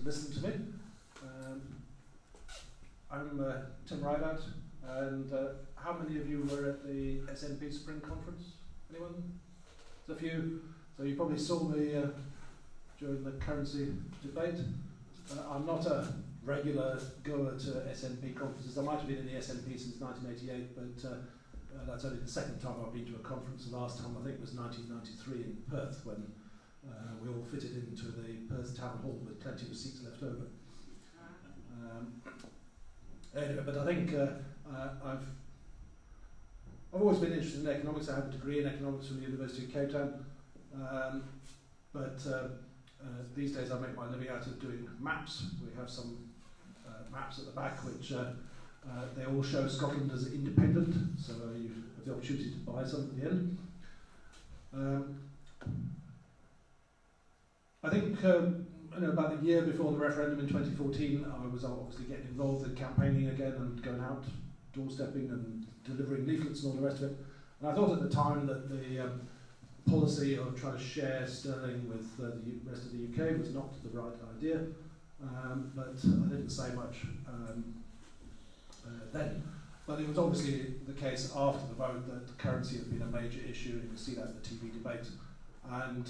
listen to me. I'm Tim Rideout, and how many of you were at the SNP Spring Conference? Anyone? There's a few. So you probably saw me during the currency debate. I'm not a regular goer to SNP conferences. I might have been in the SNP since 1988, but that's only the second time I've been to a conference. The last time I think was 1993 in Perth, when we all fitted into the Perth Town Hall with plenty of seats left over. Anyway, but I think I've always been interested in economics. I have a degree in economics from the University of Cape Town, but these days I make my living out of doing maps. We have some maps at the back which they all show Scotland as independent, so you have the opportunity to buy some at the end. I think about a year before the referendum in 2014, I was obviously getting involved in campaigning again and going out, doorstepping and delivering leaflets and all the rest of it. And I thought at the time that the policy of trying to share sterling with the rest of the UK was not the right idea, but I didn't say much then. But it was obviously the case after the vote that currency had been a major issue. You can see that in the TV debate. And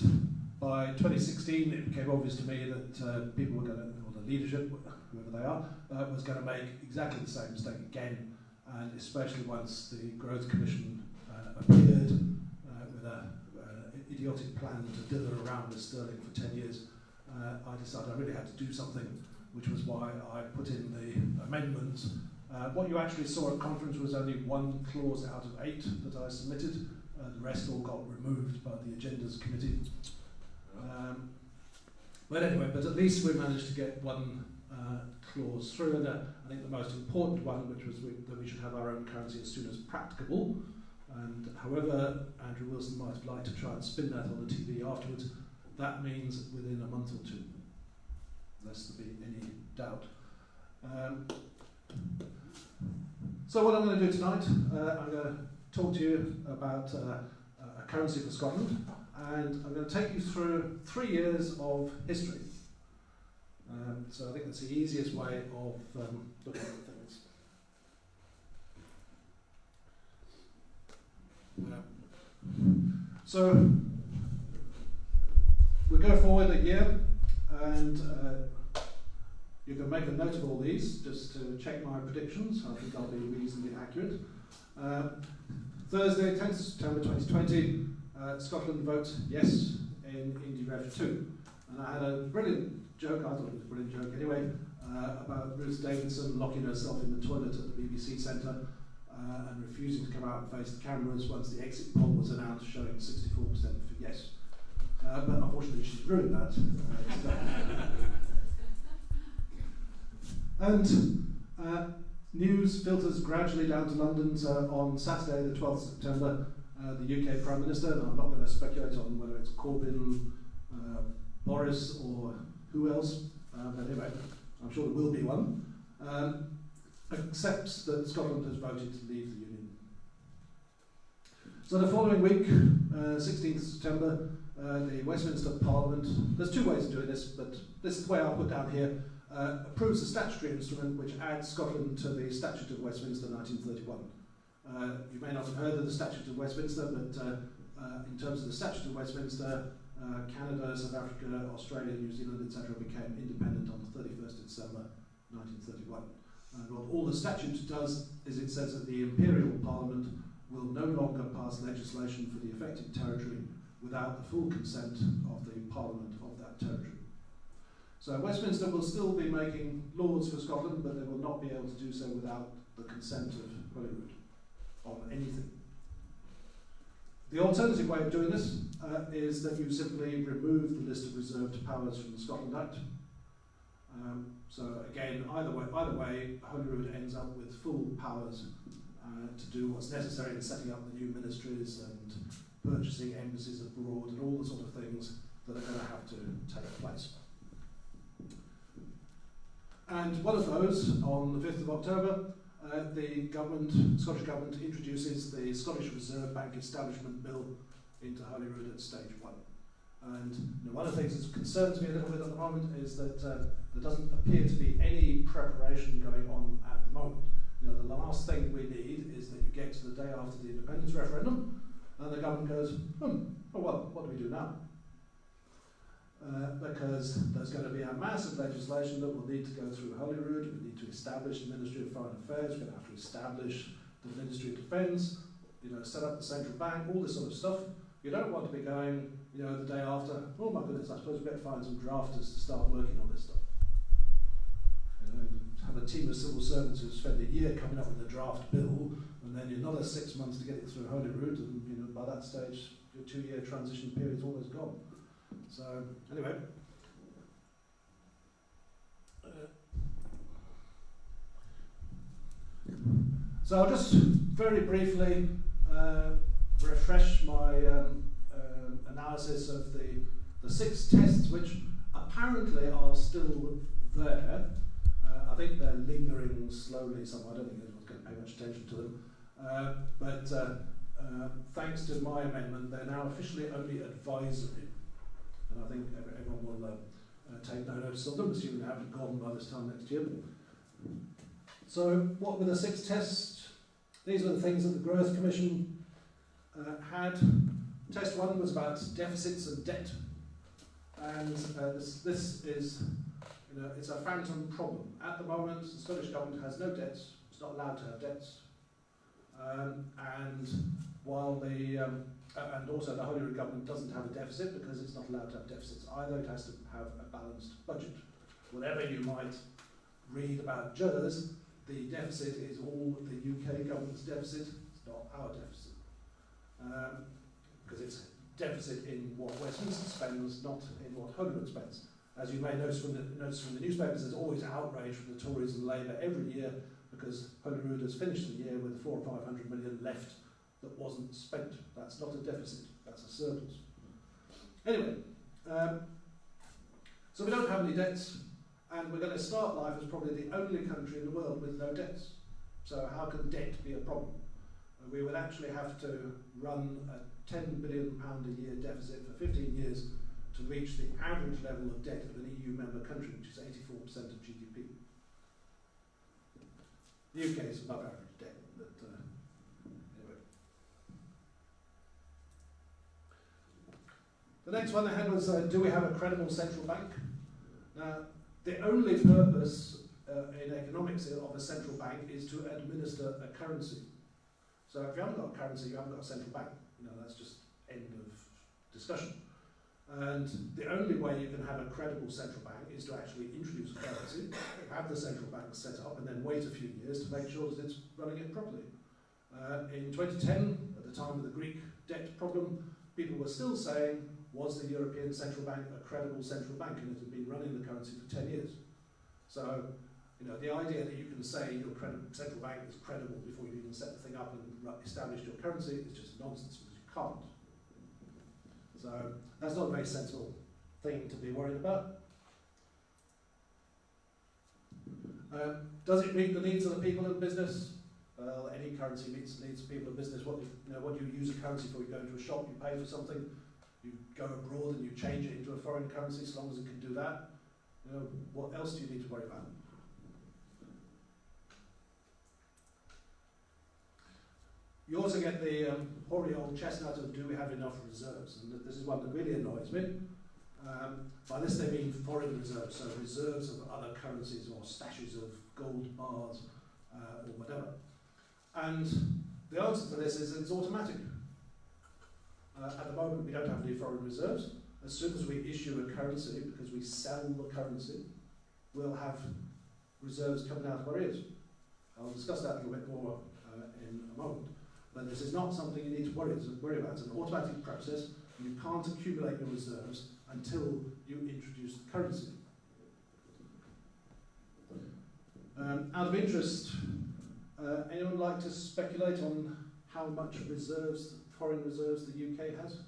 by 2016, it became obvious to me that people were going to, or the leadership, whoever they are, was going to make exactly the same mistake again. And especially once the Growth Commission appeared with an idiotic plan to dither around with sterling for 10 years, I decided I really had to do something, which was why I put in the amendments. What you actually saw at conference was only one clause out of 8 that I submitted. The rest all got removed by the Agendas Committee. But anyway, but at least we managed to get one clause through, and I think the most important one, which was that we should have our own currency as soon as practicable. And however Andrew Wilson might have liked to try and spin that on the TV afterwards, that means within a month or two, lest there be any doubt. So what I'm going to do tonight, I'm going to talk to you about a currency for Scotland, and I'm going to take you through 3 years of history. So I think that's the easiest way of looking at things. So we go forward a year, and you can make a note of all these just to check my predictions. I think I'll be reasonably accurate. Thursday, 10th September 2020, Scotland votes yes in IndyRev 2. And I had a brilliant joke, I thought it was a brilliant joke anyway, about Ruth Davidson locking herself in the toilet at the BBC Centre and refusing to come out and face the cameras once the exit poll was announced, showing 64% for yes. But unfortunately she's ruined that. And news filters gradually down to London. So on Saturday, the 12th of September, the UK Prime Minister, and I'm not going to speculate on whether it's Corbyn, Boris, or who else, but anyway, I'm sure there will be one, accepts that Scotland has voted to leave the Union. So the following week, 16th of September, the Westminster Parliament, there's 2 ways of doing this, but this is the way I'll put down here, approves a statutory instrument which adds Scotland to the Statute of Westminster 1931. You may not have heard of the Statute of Westminster, but in terms of the Statute of Westminster, Canada, South Africa, Australia, New Zealand, etc. became independent on the 31st of December 1931. And what all the statute does is it says that the Imperial Parliament will no longer pass legislation for the affected territory without the full consent of the Parliament of that territory. So Westminster will still be making laws for Scotland, but they will not be able to do so without the consent of Holyrood on anything. The alternative way of doing this is that you simply remove the list of reserved powers from the Scotland Act. So again, either way, Holyrood ends up with full powers to do what's necessary in setting up the new ministries and purchasing embassies abroad and all the sort of things that are going to have to take place. And one of those, on the 5th of October, the Scottish Government introduces the Scottish Reserve Bank Establishment Bill into Holyrood at stage 1. And one of the things that concerns me a little bit at the moment is that there doesn't appear to be any preparation going on at the moment. The last thing we need is that you get to the day after the independence referendum and the government goes, oh well, what do we do now? Because there's going to be a massive legislation that will need to go through Holyrood. We need to establish the Ministry of Foreign Affairs. We're going to have to establish the Ministry of Defence, set up the central bank, all this sort of stuff. You don't want to be going, the day after, oh my goodness, I suppose we better find some drafters to start working on this stuff. Have a team of civil servants who spend a year coming up with a draft bill, and then another 6 months to get it through Holyrood, and by that stage, your 2-year transition period is almost gone. So, anyway. So I'll just very briefly refresh my analysis of the 6 tests which apparently are still there. I think they're lingering slowly somewhere. I don't think anyone's going to pay much attention to them. But thanks to my amendment, they're now officially only advisory. And I think everyone will take no notice of them, assuming they haven't gone by this time next year. So what were the 6 tests? These were the things that the Growth Commission had. Test 1 was about deficits and debt. And this is, it's a phantom problem. At the moment, the Scottish Government has no debts. It's not allowed to have debts. And while and also the Holyrood Government doesn't have a deficit because it's not allowed to have deficits either. It has to have a balanced budget. Whatever you might read about JERS, the deficit is all the UK government's deficit. It's not our deficit. Because it's deficit in what Westminster spends, not in what Holyrood spends. As you may notice from the newspapers, there's always outrage from the Tories and Labour every year because Holyrood has finished the year with 400 or 500 million left that wasn't spent. That's not a deficit, that's a surplus. Anyway, so we don't have any debts, and we're going to start life as probably the only country in the world with no debts. So how can debt be a problem? We would actually have to run a £10 billion a year deficit for 15 years to reach the average level of debt of an EU member country, which is 84% of GDP. The UK is above average debt, but anyway. The next one I had was, do we have a credible central bank? Now, the only purpose in economics of a central bank is to administer a currency. So if you haven't got a currency, you haven't got a central bank. That's just end of discussion. And the only way you can have a credible central bank is to actually introduce a currency, have the central bank set up, and then wait a few years to make sure that it's running it properly. In 2010, at the time of the Greek debt problem, people were still saying, was the European Central Bank a credible central bank? And it had been running the currency for 10 years. So, the idea that you can say your central bank is credible before you even set the thing up and establish your currency is just nonsense because you can't. So that's not a very sensible thing to be worried about. Does it meet the needs of the people in business? Well, any currency meets the needs of people in business. What do you use a currency for? You go into a shop, you pay for something, you go abroad and you change it into a foreign currency as long as it can do that. What else do you need to worry about? You also get the hoary old chestnut of do we have enough reserves? And this is one that really annoys me. By this they mean foreign reserves, so reserves of other currencies or stashes of gold bars or whatever. And the answer to this is it's automatic. At the moment we don't have any foreign reserves. As soon as we issue a currency, because we sell the currency, we'll have reserves coming out of our ears. I'll discuss that a little bit more in a moment. But this is not something you need to worry about. It's an automatic process. You can't accumulate your reserves until you introduce the currency. Out of interest, anyone like to speculate on how much reserves, foreign reserves, the UK has?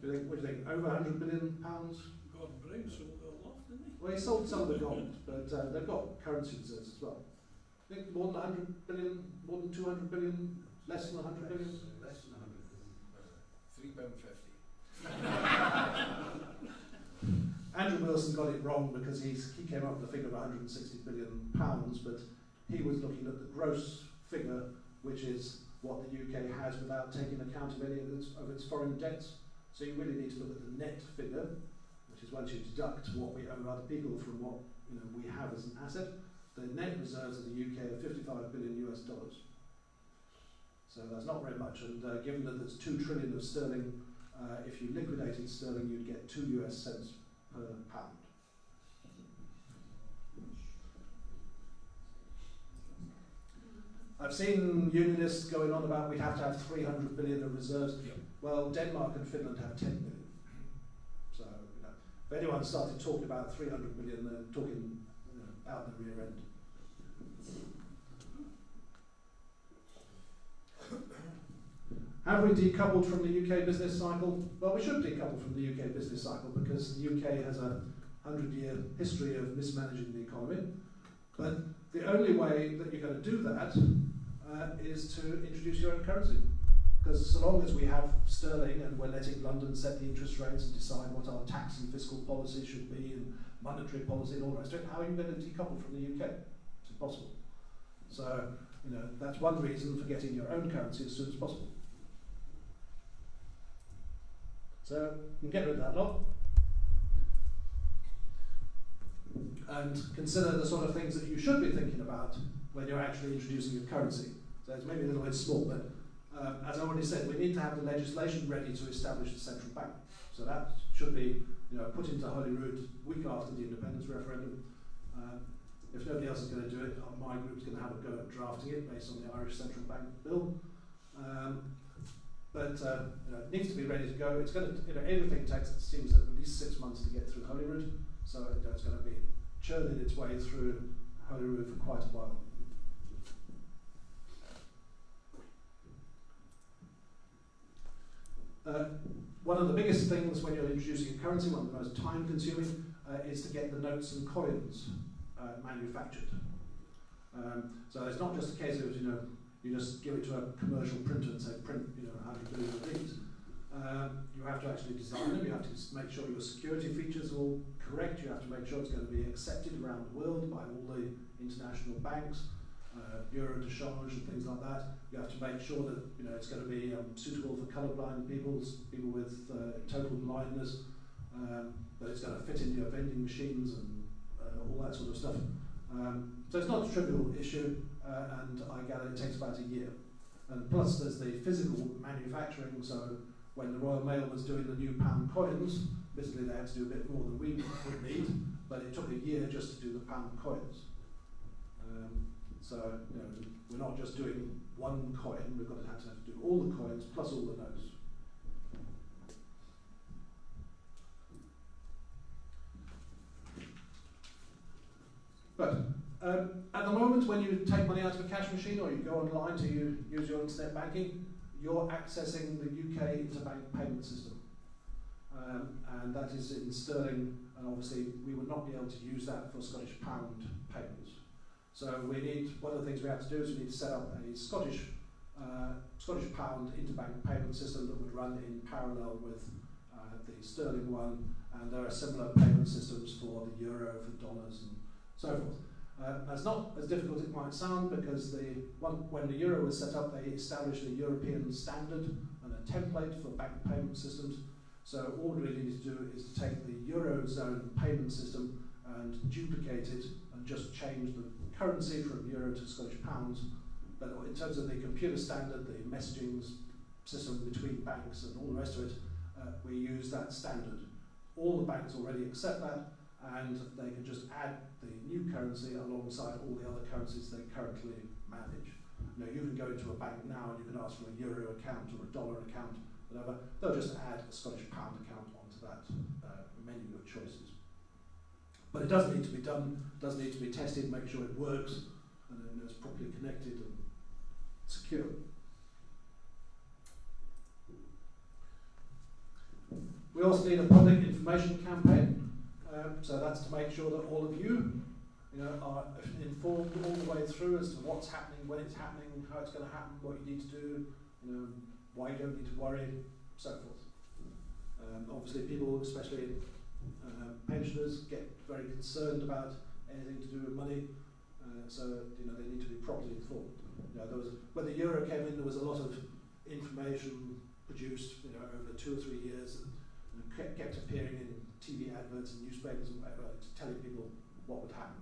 What do you think? Over £100 billion? Gordon Brown sold a lot, didn't he? Well, he sold some of the gold, but they've got currency reserves as well. I think more than 100 billion, more than 200 billion, less than 100 billion? Less than 100, £3.50. Andrew Wilson got it wrong because he came up with a figure of £160 billion, but he was looking at the gross figure, which is what the UK has without taking account of any of its foreign debts. So you really need to look at the net figure, which is once you deduct what we owe other people from what we have as an asset. The net reserves of the UK are $55 billion US. So that's not very much, and given that there's 2 trillion of sterling, if you liquidated sterling, you'd get 2 US cents per pound. I've seen unionists going on about we'd have to have 300 billion of reserves. Yep. Well, Denmark and Finland have 10 billion. So, if anyone started talking about 300 billion, they're talking out the rear end. Have we decoupled from the UK business cycle? Well, we should decouple from the UK business cycle because the UK has a 100-year history of mismanaging the economy. But the only way that you're going to do that is to introduce your own currency. Because so long as we have sterling and we're letting London set the interest rates and decide what our tax and fiscal policy should be and monetary policy and all the rest of it, how are you going to decouple from the UK? It's impossible. So, that's one reason for getting your own currency as soon as possible. So, you can get rid of that lot. And consider the sort of things that you should be thinking about when you're actually introducing a currency. So it's maybe a little bit small, but as I already said, we need to have the legislation ready to establish a central bank. So that should be put into Holyrood week after the independence referendum. If nobody else is going to do it, my group's going to have a go at drafting it based on the Irish Central Bank bill. But it needs to be ready to go. It's going to, everything takes, it seems, at least 6 months to get through Holyrood. So it's going to be churning its way through Holyrood for quite a while. One of the biggest things when you're introducing a currency, one of the most time-consuming, is to get the notes and coins manufactured. So it's not just a case of you just give it to a commercial printer and say print 100 billion of these. You have to actually design them. You have to make sure your security features are all correct. You have to make sure it's going to be accepted around the world by all the international banks, bureau de change and things like that. You have to make sure that it's going to be suitable for colourblind people with total blindness, that it's going to fit into your vending machines and all that sort of stuff. So it's not a trivial issue, and I gather it takes about a year. And plus there's the physical manufacturing, so when the Royal Mail was doing the new pound coins, basically they had to do a bit more than we would need, but it took a year just to do the pound coins. So we're not just doing one coin, we've got to have to do all the coins plus all the notes. But at the moment, when you take money out of a cash machine or you go online to use your internet banking, you're accessing the UK interbank payment system. And that is in sterling, and obviously we would not be able to use that for Scottish pound payments. So one of the things we have to do is we need to set up a Scottish pound interbank payment system that would run in parallel with the sterling one, and there are similar payment systems for the euro, for dollars and so forth. That's not as difficult as it might sound, because when the euro was set up, they established a European standard and a template for bank payment systems. So all we really need to do is to take the Eurozone payment system and duplicate it and just change the currency from euro to Scottish pounds. But in terms of the computer standard, the messaging system between banks and all the rest of it, we use that standard. All the banks already accept that, and they can just add the new currency alongside all the other currencies they currently manage. You can go into a bank now and you can ask for a euro account or a dollar account, whatever. They'll just add a Scottish pound account onto that menu of choices. But it does need to be done, does need to be tested, make sure it works, and then it's properly connected and secure. We also need a public information campaign. So that's to make sure that all of you, are informed all the way through as to what's happening, when it's happening, how it's going to happen, what you need to do, why you don't need to worry, so forth. Obviously, people, especially pensioners, get very concerned about anything to do with money, so they need to be properly informed. When the euro came in, there was a lot of information produced, over 2 or 3 years, and kept appearing in TV adverts and newspapers and whatever, telling people what would happen.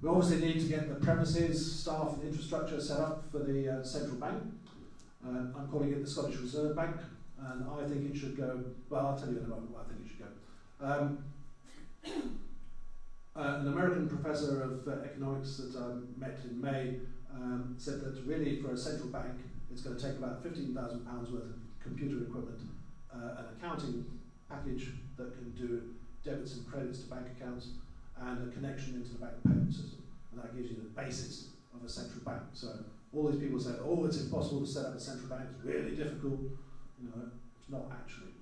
We obviously need to get the premises, staff and infrastructure set up for the central bank. I'm calling it the Scottish Reserve Bank, and I think it should go, well, I'll tell you in a moment why I think it should go. An American professor of economics that I met in May said that really for a central bank it's going to take about £15,000 worth of computer equipment, an accounting package that can do debits and credits to bank accounts, and a connection into the bank payment system. And that gives you the basis of a central bank. So all these people say, oh, it's impossible to set up a central bank, it's really difficult. It's not actually.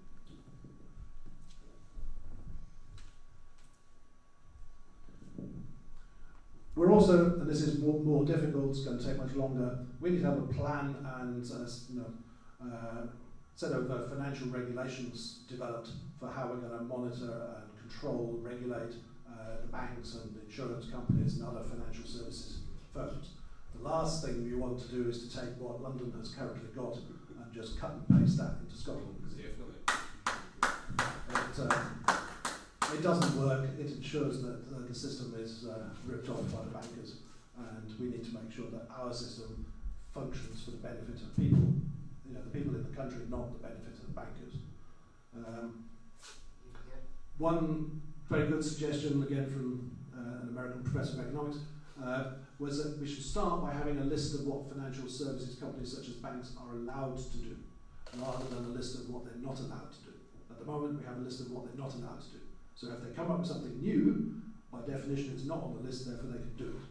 We're also, and this is more difficult, it's going to take much longer, we need to have a plan and set of financial regulations developed for how we're going to monitor and control, regulate the banks and insurance companies and other financial services firms. The last thing we want to do is to take what London has currently got and just cut and paste that into Scotland. It doesn't work. It ensures that the system is ripped off by the bankers, and we need to make sure that our system functions for the benefit of people, the people in the country, not the benefit of the bankers. One very good suggestion, again from an American professor of economics, was that we should start by having a list of what financial services companies such as banks are allowed to do, rather than a list of what they're not allowed to do. At the moment, we have a list of what they're not allowed to do. So if they come up with something new, by definition it's not on the list, therefore they can do it.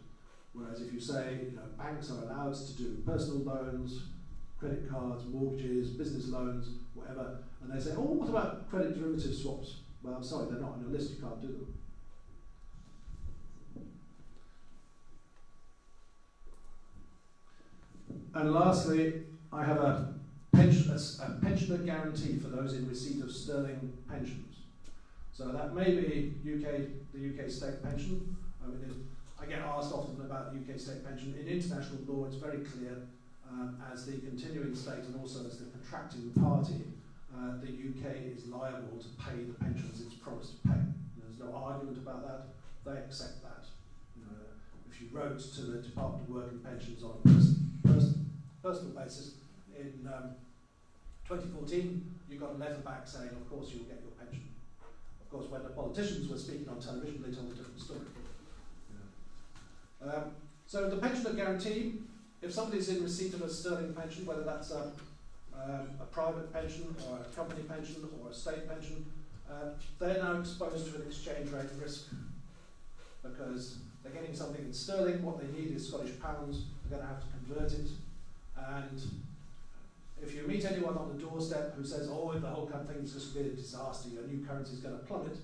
Whereas if you say, banks are allowed to do personal loans, credit cards, mortgages, business loans, whatever, and they say, oh, what about credit derivative swaps? Well, I'm sorry, they're not on your list, you can't do them. And lastly, I have a pensioner guarantee for those in receipt of sterling pensions. So that may be the UK state pension. I get asked often about the UK state pension. In international law, it's very clear, as the continuing state and also as the contracting party, the UK is liable to pay the pensions it's promised to pay. There's no argument about that. They accept that. If you wrote to the Department of Work and Pensions on a personal basis in 2014, you got a letter back saying, of course, you'll get your pension. Of course, when the politicians were speaking on television, they told a different story. So the pensioner guarantee, if somebody's in receipt of a sterling pension, whether that's a private pension or a company pension or a state pension, they're now exposed to an exchange rate risk because they're getting something in sterling. What they need is Scottish pounds. They're going to have to convert it. And if you meet anyone on the doorstep who says, oh, the whole thing is just going to be a disaster, your new currency is going to plummet,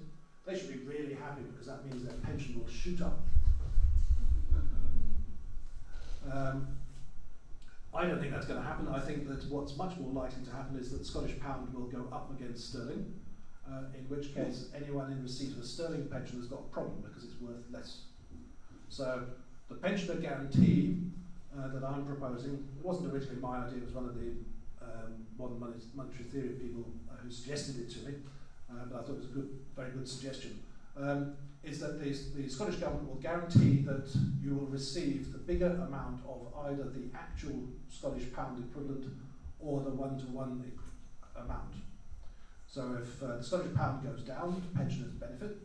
they should be really happy because that means their pension will shoot up. I don't think that's going to happen. I think that what's much more likely to happen is that the Scottish pound will go up against sterling, in which case anyone in receipt of a sterling pension has got a problem because it's worth less. So the pensioner guarantee that I'm proposing, it wasn't originally my idea, it was one of the modern monetary theory people who suggested it to me, but I thought it was a very good suggestion, is that the Scottish Government will guarantee that you will receive the bigger amount of either the actual Scottish pound equivalent or the one-to-one amount. So if the Scottish pound goes down, pensioners benefit.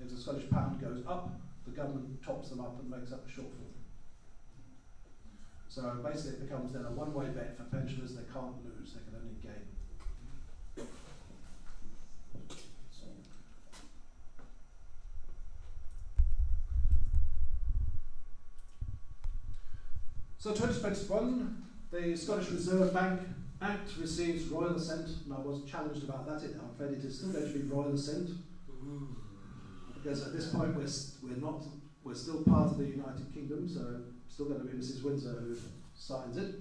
If the Scottish pound goes up, the government tops them up and makes up the shortfall. So basically it becomes then a one-way bet for pensioners. They can't lose, they can only gain. So 2021, the Scottish Reserve Bank Act receives royal assent, and I was challenged about that. I'm afraid it is still going to be royal assent, because at this point we're still part of the United Kingdom, so it's still going to be Mrs. Windsor who signs it.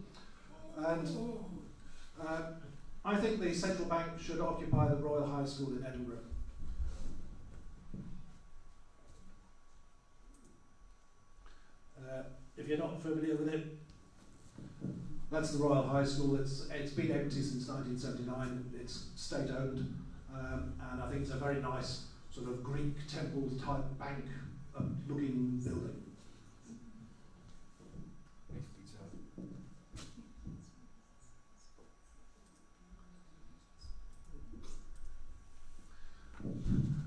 And I think the central bank should occupy the Royal High School in Edinburgh. If you're not familiar with it, that's the Royal High School. It's been empty since 1979. It's state-owned, and I think it's a very nice sort of Greek temple-type bank-looking building.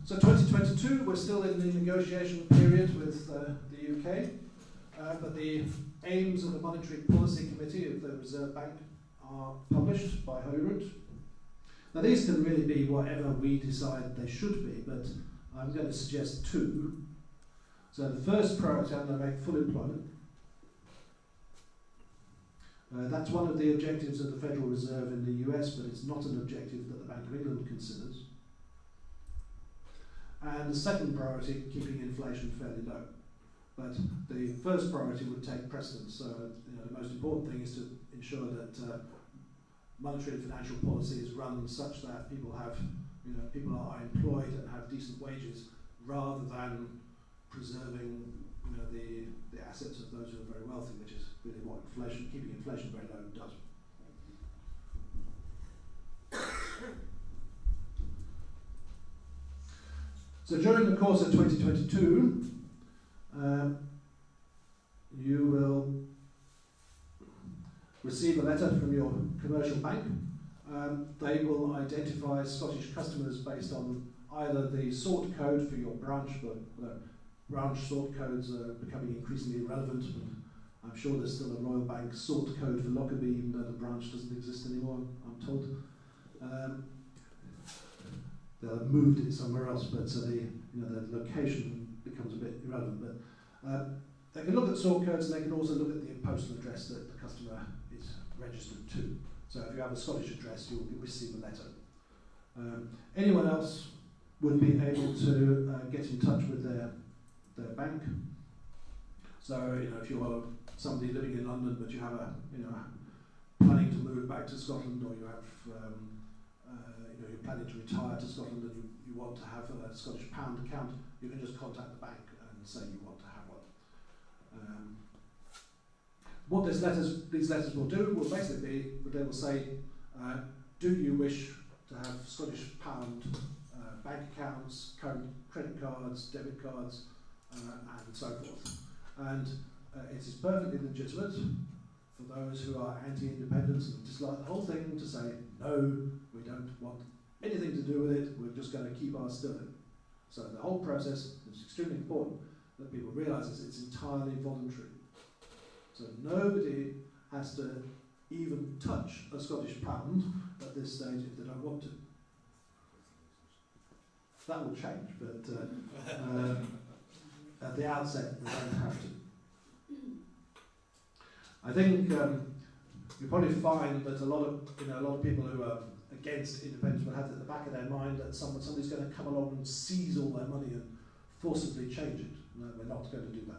So 2022, we're still in the negotiation period with the UK, but the aims of the Monetary Policy Committee of the Reserve Bank are published by Holyrood. Now these can really be whatever we decide they should be, but I'm going to suggest two. So the first priority, I'm going to make full employment. That's one of the objectives of the Federal Reserve in the US, but it's not an objective that the Bank of England considers. And the second priority, keeping inflation fairly low. But the first priority would take precedence. So the most important thing is to ensure that monetary and financial policy is run such that people are employed and have decent wages, rather than preserving the assets of those who are very wealthy, which is really what keeping inflation very low does. So during the course of 2022, you will receive a letter from your commercial bank. They will identify Scottish customers based on either the sort code for your branch, but branch sort codes are becoming increasingly relevant, and I'm sure there's still a Royal Bank sort code for Lockerbie, even though the branch doesn't exist anymore, I'm told. They'll have moved it somewhere else, but so the location becomes a bit irrelevant. But they can look at sort codes, and they can also look at the postal address that the customer is registered to. So if you have a Scottish address, you'll receive a letter. Anyone else would be able to get in touch with their bank. So if you're somebody living in London, but you have planning to move back to Scotland, or you have you're planning to retire to Scotland and you want to have a Scottish pound account, you can just contact the bank and say you want to have one. What these letters will do will basically be, they will say, do you wish to have Scottish pound bank accounts, current credit cards, debit cards, and so forth. And it is perfectly legitimate for those who are anti-independence and dislike the whole thing to say, no, we don't want anything to do with it, we're just going to keep our sterling. So the whole process is extremely important that people realise it's entirely voluntary. So nobody has to even touch a Scottish pound at this stage if they don't want to. That will change, but at the outset they don't have to. I think you probably find that a lot of people who are against independence will have at the back of their mind that somebody's going to come along and seize all their money and forcibly change it. No, we're not going to do that.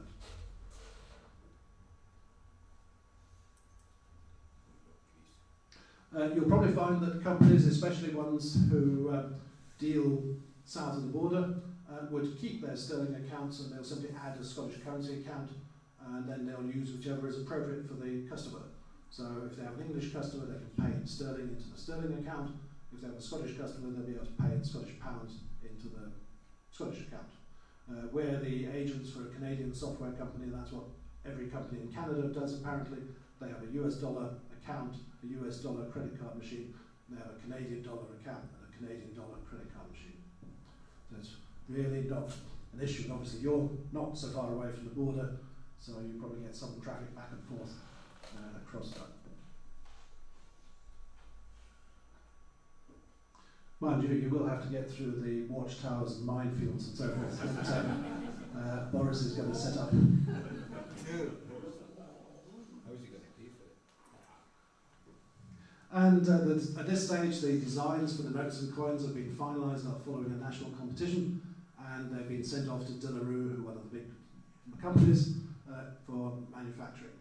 You'll probably find that companies, especially ones who deal south of the border, would keep their sterling accounts, and they'll simply add a Scottish currency account, and then they'll use whichever is appropriate for the customer. So if they have an English customer, they can pay in sterling into the sterling account. If they have a Scottish customer, they'll be able to pay in Scottish pounds into the Scottish account. We're the agents for a Canadian software company, and that's what every company in Canada does apparently. They have a US dollar account, a US dollar credit card machine, and they have a Canadian dollar account and a Canadian dollar credit card machine. So it's really not an issue. Obviously you're not so far away from the border, so you probably get some traffic back and forth across that. Mind you, you will have to get through the watchtowers and minefields and so forth that Boris is going to set up. How is he going to pay for it? And at this stage, the designs for the notes and coins have been finalised following a national competition, and they've been sent off to De La Rue, who are one of the big companies, for manufacturing.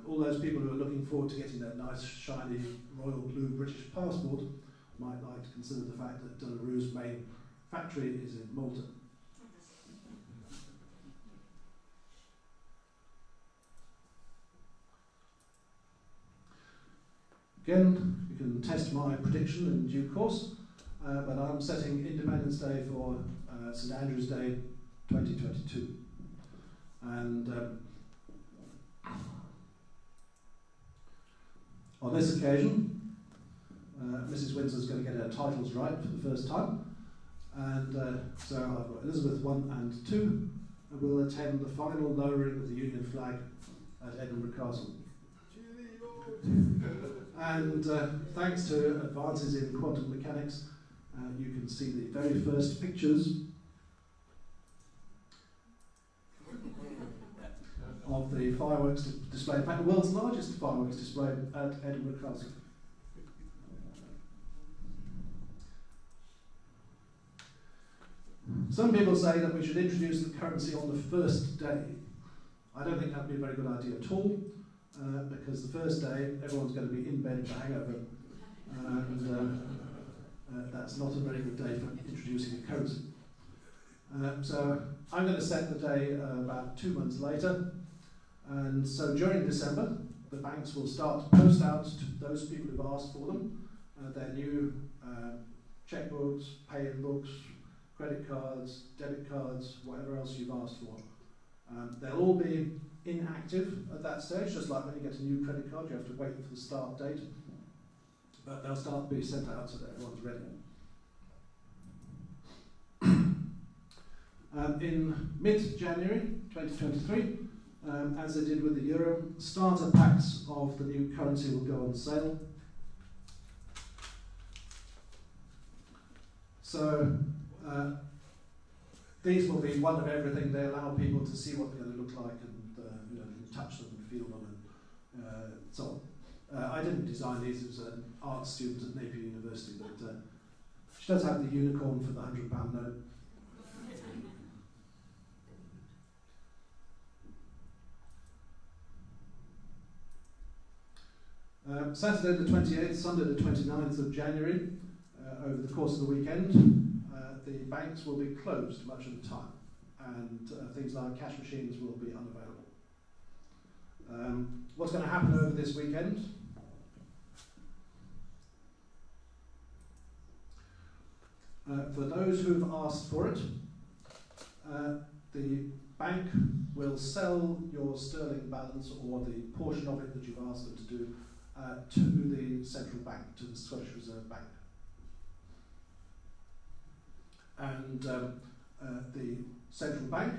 All those people who are looking forward to getting that nice, shiny, royal blue British passport might like to consider the fact that De La Rue's main factory is in Malta. Again, you can test my prediction in due course, but I'm setting Independence Day for St Andrew's Day 2022. And on this occasion, Mrs Windsor's going to get her titles right for the first time. And so I've got Elizabeth I and II, and will attend the final lowering of the Union flag at Edinburgh Castle. And thanks to advances in quantum mechanics, you can see the very first pictures of the fireworks display. In fact, the world's largest fireworks display at Edinburgh Castle. Some people say that we should introduce the currency on the first day. I don't think that would be a very good idea at all, because the first day everyone's going to be in bed with a hangover, and that's not a very good day for introducing a currency. So I'm going to set the day about 2 months later, and so during December the banks will start to post out to those people who've asked for them their new checkbooks, pay-in books, credit cards, debit cards, whatever else you've asked for. They'll all be inactive at that stage, just like when you get a new credit card, you have to wait for the start date. But they'll start to be sent out so that everyone's ready. In mid-January 2023, as they did with the euro, starter packs of the new currency will go on sale. So these will be one of everything. They allow people to see what they're going to look like, and you know, touch them and feel them, and so on. I didn't design these. It was an art student at Napier University, but she does have the unicorn for the £100 note. Saturday the 28th, Sunday the 29th of January, over the course of the weekend, the banks will be closed much of the time, and things like cash machines will be unavailable. What's going to happen over this weekend? For those who've asked for it, the bank will sell your sterling balance, or the portion of it that you've asked them to do, to the central bank, to the Scottish Reserve Bank. And the central bank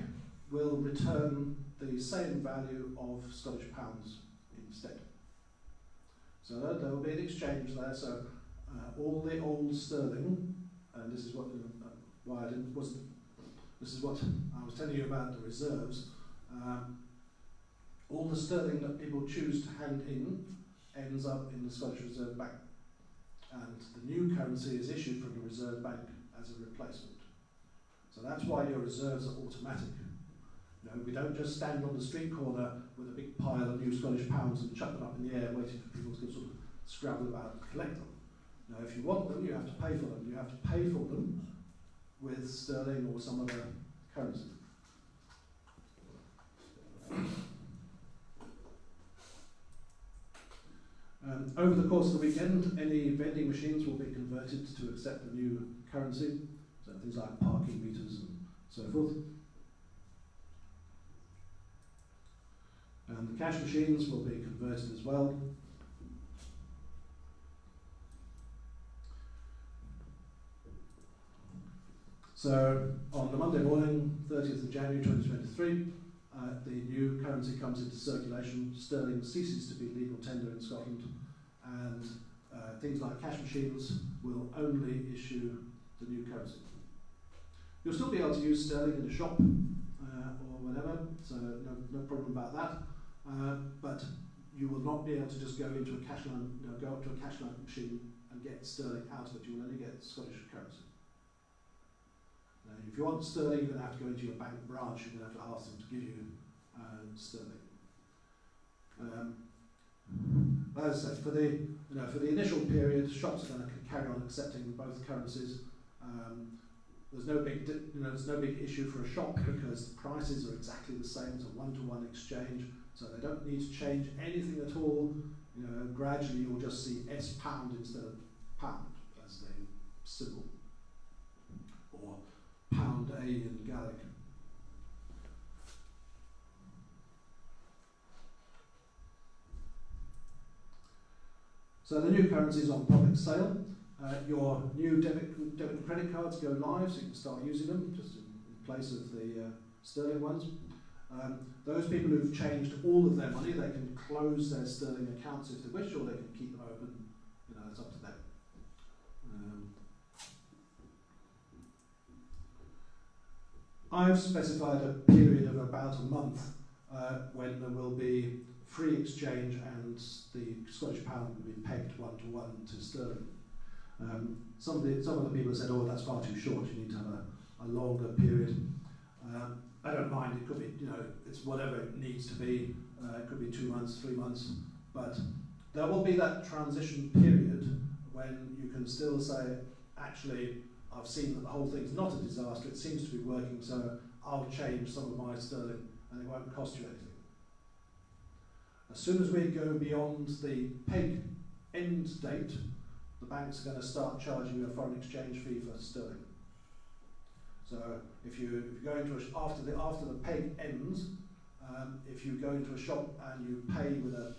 will return the same value of Scottish pounds instead. So there will be an exchange there. So all the old sterling, and this is what why I didn't wasn't. This is what I was telling you about the reserves. All the sterling that people choose to hand in ends up in the Scottish Reserve Bank, and the new currency is issued from the Reserve Bank as a replacement. So that's why your reserves are automatic. You know, we don't just stand on the street corner with a big pile of new Scottish pounds and chuck them up in the air waiting for people to sort of scrabble about and collect them. Now, if you want them, you have to pay for them. You have to pay for them with sterling or some other currency. Over the course of the weekend, any vending machines will be converted to accept the new currency, so things like parking meters and so forth. And the cash machines will be converted as well. So on the Monday morning, 30th of January 2023, the new currency comes into circulation. Sterling ceases to be legal tender in Scotland, and things like cash machines will only issue the new currency. You'll still be able to use sterling in a shop or whatever, so no problem about that. But you will not be able to just go into a cash line, go up to a cash line machine and get sterling out of it. You will only get Scottish currency. Now, if you want sterling, you're going to have to go into your bank branch. You're going to have to ask them to give you sterling. As I said, for the initial period, shops are going to carry on accepting both currencies. There's no big issue for a shop because the prices are exactly the same. It's a one-to-one exchange, so they don't need to change anything at all. Gradually you'll just see S pound instead of pound as the symbol, or pound A in Gaelic. So the new currency is on public sale. Your new debit and credit cards go live, so you can start using them just in place of the sterling ones. Those people who've changed all of their money, they can close their sterling accounts if they wish, or they can keep them open. It's up to them. I've specified a period of about a month when there will be free exchange and the Scottish pound will be pegged one-to-one to sterling. Some of the people have said, oh, that's far too short, you need to have a longer period. I don't mind, it could be, it's whatever it needs to be. It could be 2 months, 3 months, but there will be that transition period when you can still say, actually, I've seen that the whole thing's not a disaster, it seems to be working, so I'll change some of my sterling and it won't cost you anything. As soon as we go beyond the peg end date, the banks are going to start charging you a foreign exchange fee for sterling. So if you go into after the peg ends, if you go into a shop and you pay with a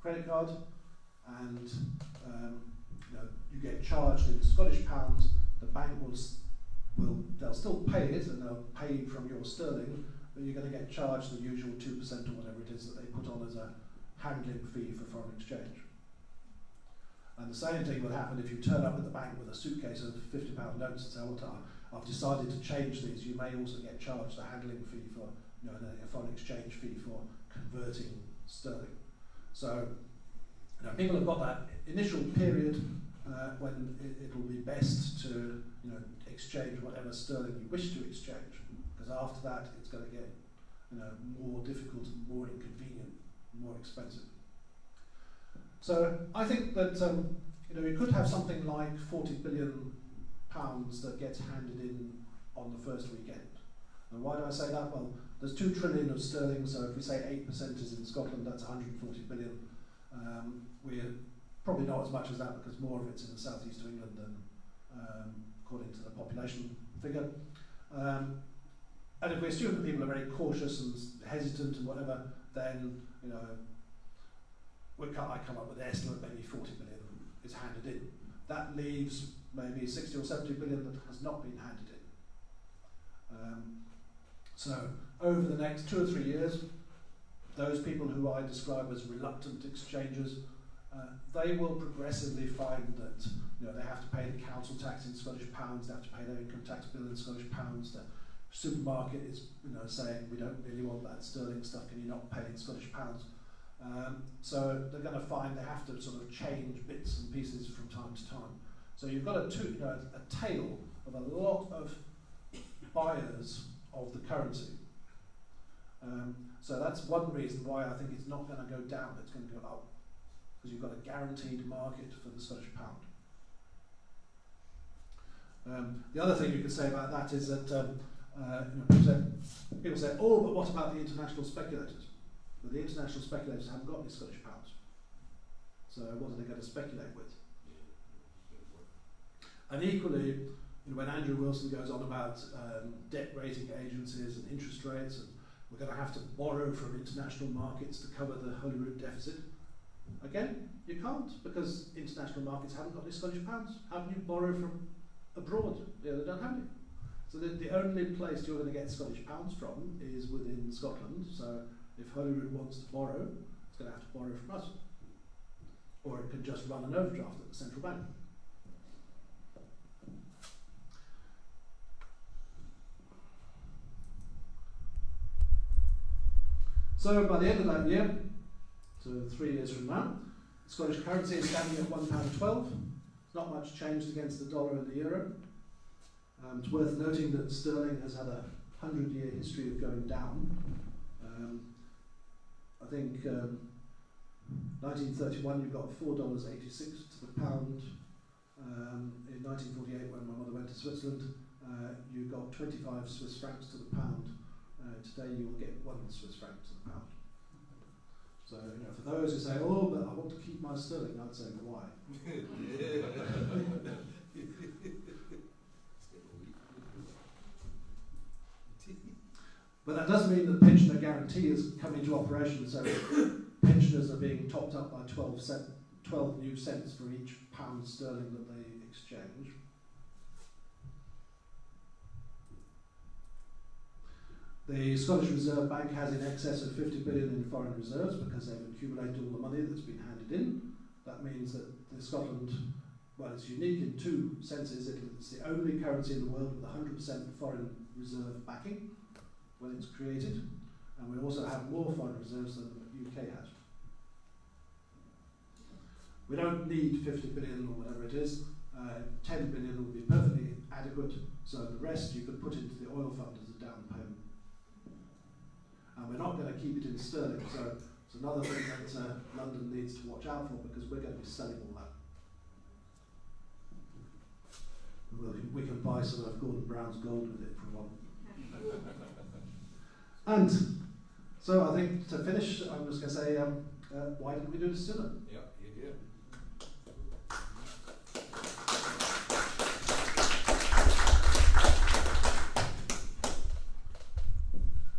credit card and you get charged in Scottish pounds, the bank they'll still pay it and they'll pay from your sterling, but you're going to get charged the usual 2% or whatever it is that they put on as a handling fee for foreign exchange. And the same thing will happen if you turn up at the bank with a suitcase of £50 notes and say, well, I've decided to change these. You may also get charged a handling fee for, a foreign exchange fee for converting sterling. So, people have got that initial period when it will be best to, exchange whatever sterling you wish to exchange, because after that it's going to get, more difficult, more inconvenient, more expensive. So I think that we could have something like £40 billion that gets handed in on the first weekend. And why do I say that? Well, there's 2 trillion of sterling, so if we say 8% is in Scotland, that's 140 billion. We're probably not as much as that because more of it's in the southeast of England than according to the population figure. And if we assume that people are very cautious and hesitant and whatever, then I come up with an estimate maybe 40 billion is handed in. That leaves maybe 60 or 70 billion that has not been handed in. So over the next 2 or 3 years, those people who I describe as reluctant exchangers, they will progressively find that they have to pay the council tax in Scottish pounds, they have to pay their income tax bill in Scottish pounds. The supermarket is saying we don't really want that sterling stuff, can you not pay in Scottish pounds? So they're going to find they have to sort of change bits and pieces from time to time. So you've got a tail of a lot of buyers of the currency. So that's one reason why I think it's not going to go down, it's going to go up. Because you've got a guaranteed market for the Scottish pound. The other thing you could say about that is that people say, oh, but what about the international speculators? But the international speculators haven't got any Scottish pounds. So what are they going to speculate with? And equally, when Andrew Wilson goes on about debt rating agencies and interest rates, and we're going to have to borrow from international markets to cover the Holyrood deficit, again, you can't, because international markets haven't got any Scottish pounds. How can you borrow from abroad? They don't have any. So the only place you're going to get Scottish pounds from is within Scotland. So if Holyrood wants to borrow, it's going to have to borrow from us. Or it could just run an overdraft at the central bank. So by the end of that year, so 3 years from now, the Scottish currency is standing at £1.12. Not much changed against the dollar and the euro. It's worth noting that sterling has had a 100-year history of going down. I think 1931, you've got $4.86 to the pound. In 1948, when my mother went to Switzerland, you got 25 Swiss francs to the pound. Today, you will get 1 Swiss franc to the pound. So, for those who say, "Oh, but I want to keep my sterling," I'd say, "Why?" But that doesn't mean that the pensioner guarantee has come into operation, so pensioners are being topped up by 12 new cents for each pound sterling that they exchange. The Scottish Reserve Bank has in excess of 50 billion in foreign reserves because they've accumulated all the money that's been handed in. That means that Scotland, well, it's unique in 2 senses. It's the only currency in the world with 100% foreign reserve backing when it's created, and we also have more foreign reserves than the UK has. We don't need 50 billion or whatever it is. 10 billion will be perfectly adequate, so the rest you could put into the oil fund as a down payment. And we're not going to keep it in sterling, so it's another thing that London needs to watch out for, because we're going to be selling all that. We can buy some of Gordon Brown's gold with it for one. And so I think to finish, I'm just going to say, why didn't we do this sooner? Yeah, you did.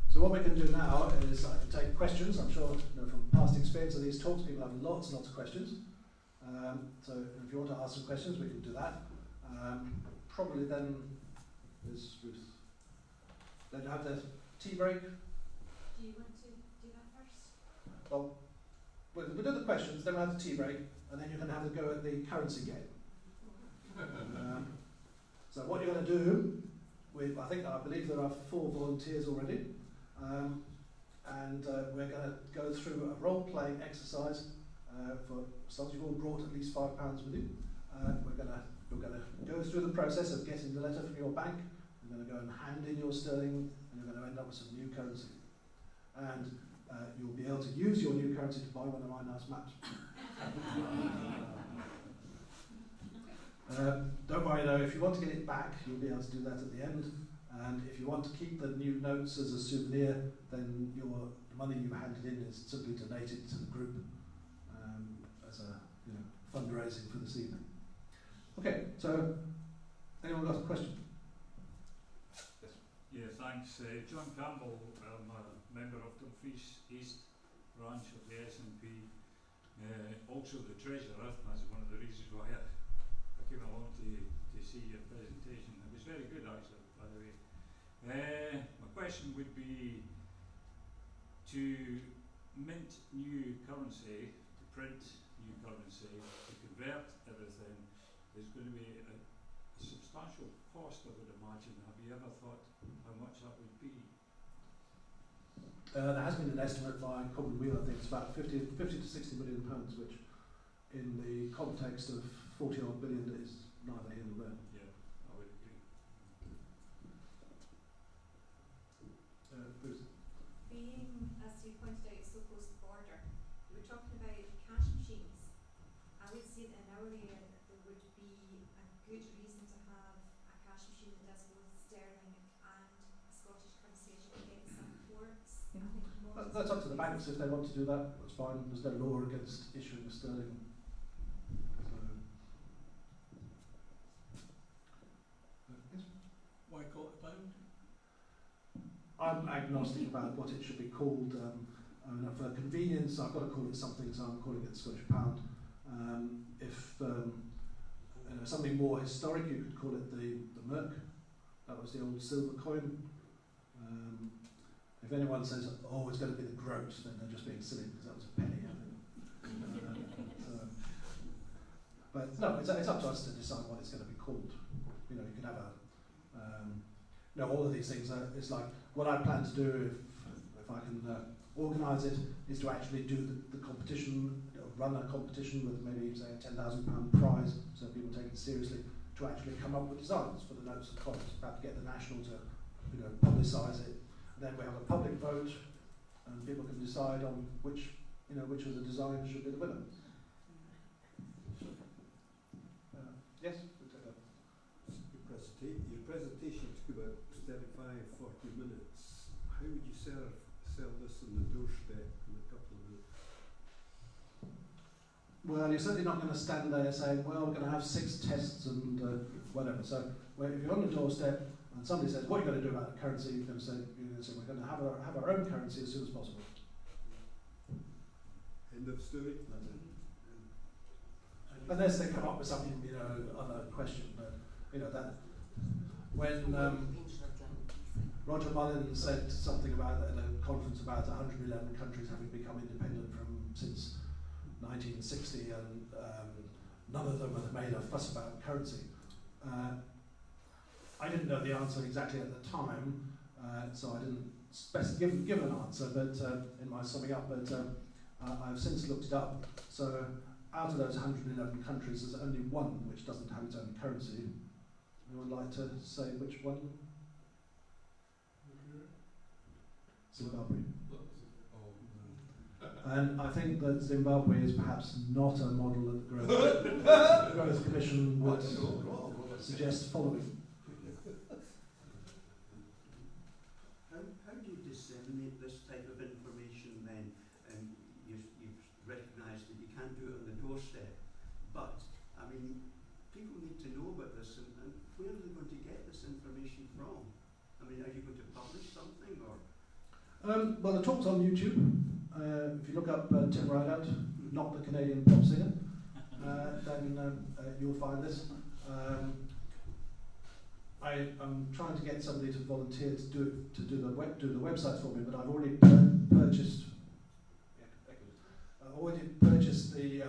So what we can do now is I can take questions. I'm sure from past experience of these talks, people have lots and lots of questions. So if you want to ask some questions, we can do that. Probably then is Ruth. Then have the tea break. Do you want to do that first? Well, we'll do the questions, then we'll have the tea break, and then you can have a go at the currency game. So what you're going to do, I believe there are 4 volunteers already, and we're going to go through a role-playing exercise for as long as you've all brought at least £5 with you. We're going to go through the process of getting the letter from your bank. You're going to go and hand in your sterling, and you're going to end up with some new currency. And you'll be able to use your new currency to buy one of my nice maps. Don't worry though, if you want to get it back, you'll be able to do that at the end. And if you want to keep the new notes as a souvenir, then the money you handed in is simply donated to the group as a fundraising for this evening. Okay, so anyone got a question? Yeah, thanks. John Campbell, I'm a member of Dumfries East branch of the SNP, also the treasurer. That's one of the reasons why I came along to see your presentation. It was very good actually, by the way. My question would be to mint new currency, to print new currency, to convert everything. There's going to be a substantial cost, I would imagine. Have you ever thought how much that would be? There has been an estimate by Commonweal, I think it's about 50 to 60 million pounds, which in the context of 40 odd billion is neither here nor there. Yeah, I would agree. Bruce? Being, as you pointed out, so close to the border, we're talking about cash machines. I would say that in our area that there would be a good reason to have a cash machine that does both sterling and Scottish currency as you can get in some ports. I think more That's up to the banks if they want to do that, that's fine. There's no law against issuing a sterling. Why call it a pound? I'm agnostic about what it should be called. For convenience, I've got to call it something, so I'm calling it the Scottish pound. If something more historic, you could call it the merk. That was the old silver coin. If anyone says, "Oh, it's going to be the groat," then they're just being silly because that was a penny. I think. But no, it's up to us to decide what it's going to be called. You can have all of these things. It's like what I plan to do if I can organise it is to actually do the competition, run a competition with maybe say a £10,000 prize, so people take it seriously, to actually come up with designs for the notes and coins. Perhaps get the National to publicise it. And then we have a public vote, and people can decide on which which of the designs should be the winner. Yes? Your presentation took about 35-40 minutes. How would you sell this on the doorstep in a couple of minutes? Well, you're certainly not going to stand there saying, well, we're going to have 6 tests and whatever. So if you're on the doorstep and somebody says, what are you going to do about the currency? You're going to say we're going to have our own currency as soon as possible. End of story? Unless they come up with something, other question. But, that when Roger Mullins said something about at a conference about 111 countries having become independent since 1960, and none of them had made a fuss about currency. I didn't know the answer exactly at the time, so I didn't give an answer. But in my summing up, but I've since looked it up. So out of those 111 countries, there's only one which doesn't have its own currency. Anyone like to say which one? Zimbabwe. And I think that Zimbabwe is perhaps not a model that the Growth Commission would suggest following. How do you disseminate this type of information then? You've recognised that you can't do it on the doorstep, but I mean, people need to know about this, and where are they going to get this information from? I mean, are you going to publish something, or? Well, the talk's on YouTube. If you look up Tim Rideout, not the Canadian pop singer, then you'll find this. I'm trying to get somebody to volunteer to do the website for me, but I've already purchased. I've already purchased the